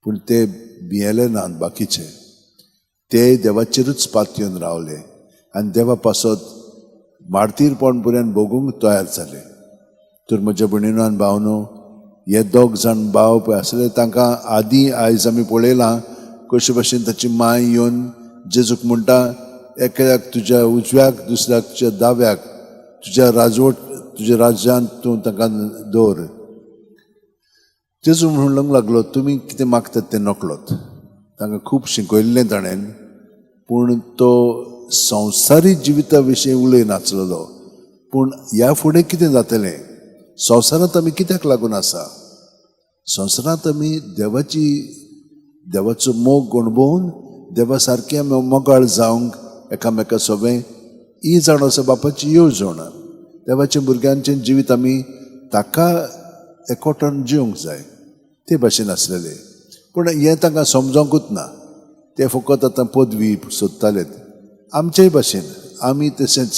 पूण ते भियेले नात बाकीचे, ते देवाचेरूच पातयेवन रावले आनी देवा पासत मारतीरपण पर्यंत भोगूंक तयार जाले. तर म्हज्या भयणीनो आनी भावनो, हे दोग जाण भाव पळय आसले तांकां आदीं आयज आमी पळयलां कशे भशेन ताची माय येवन जेजूक म्हणटा, एकाक तुज्या उजव्याक दुसऱ्याक तुज्या दाव्याक, तुज्या राजवट तुज्या राज्यांत तूं तांकां दवर. जेजू म्हणूंक लागलो, तुमी कितें मागतात तें नकळोत. तांकां खूब शिकयल्लें ताणें, पूण तो संवसारी जिविता विशीं उलय नाचलेलो. पूण ह्या फुडें कितें जातलें? संवसारांत आमी कित्याक लागून आसा? संवसारांत आमी देवाचो मोग अणभवून देवा सारकें मोगाळ जावंक एकामेका सोबें ही जाण आसा बापाची येवजण. देवाच्या भुरग्यांचें जिवीत आमी ताका एकवटान जिवंक जाय, ते भाशेन आसलेले. पूण हें तांकां समजोंकूच ना. ते फकत आतां पदवी सोदतालेत. आमचेय भाशेन आमी तशेंच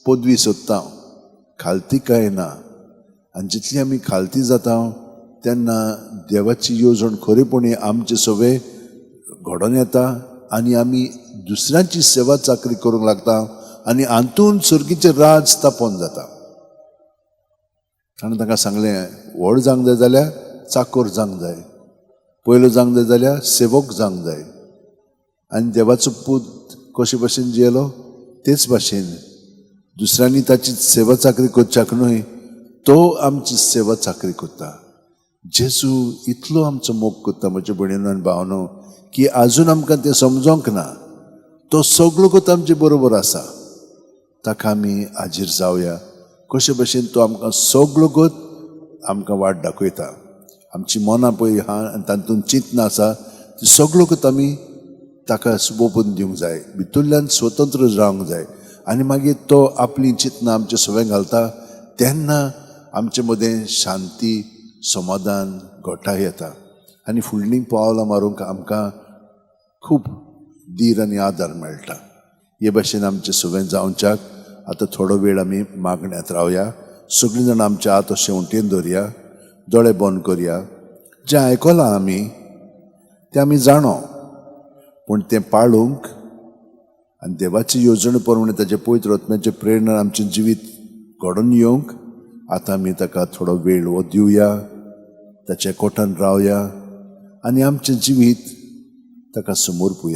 पदवी सोदता, खालती कांय ना. आनी जितली आमी खालती जाता तेन्ना देवाची येवजण खरेपणी आमचे सोबे घडोवन येता आनी आमी दुसऱ्यांची सेवा चाकरी करूंक लागता आनी हातून सर्गीचें राज स्थापन जाता. ताणें तांकां सांगलें, व्हड जावंक जाय जाल्यार चाकर जावंक जाय, पयलो जावंक जाय जाल्यार सेवक जावंक जाय. आनी देवाचो पूत कशे भशेन जियेलो तेच भाशेन दुसऱ्यांनी ताची सेवा चाकरी करच्याक न्हय, तो आमची सेवा चाकरी करता. जेजू इतलो आमचो मोग करता म्हज्या भयणीनो आनी भावनो, की आजून आमकां तें समजोंक ना. तो सगळो गत आमचे बरोबर आसा, ताका आमी हाजीर जावया. कशे भशेन तो आमकां सगळो गत आमकां वाट दाखयता. आमची मनां पळय आहा आनी तातूंत चिंतना आसा, ती सगळो गत आमी ताका सोंपोवन दिवंक जाय, भितरल्यान स्वतंत्र जावंक जाय. आनी मागीर तो आपली चिंतना आमचे सवें घालता, तेन्ना आमचे मदें शांती, समाधान, घोटाय येता. आनी फुडलीं पावलां मारूंक आमकां खूब धीर आनी आदार मेळटा. हे भाशेन आमचे सवें जावच्याक आतां थोडो वेळ आमी मागण्यांत रावया. सगळीं जाणां आमचे हात अशें उंटेन दवरया, दोळे बंद करया. जें आयकलां आमी तें आमी जाणो, पूण तें पाळूंक आनी देवाची येवजण प्रमाणे ताचे पवित्र आत्म्याचे प्रेरणेन आमचें जिवीत घडोवन येवंक आतां आमी ताका थोडो वेळ वो दिवया, ताच्या कोठान रावया आनी आमचें जिवीत ताका समोर पुया.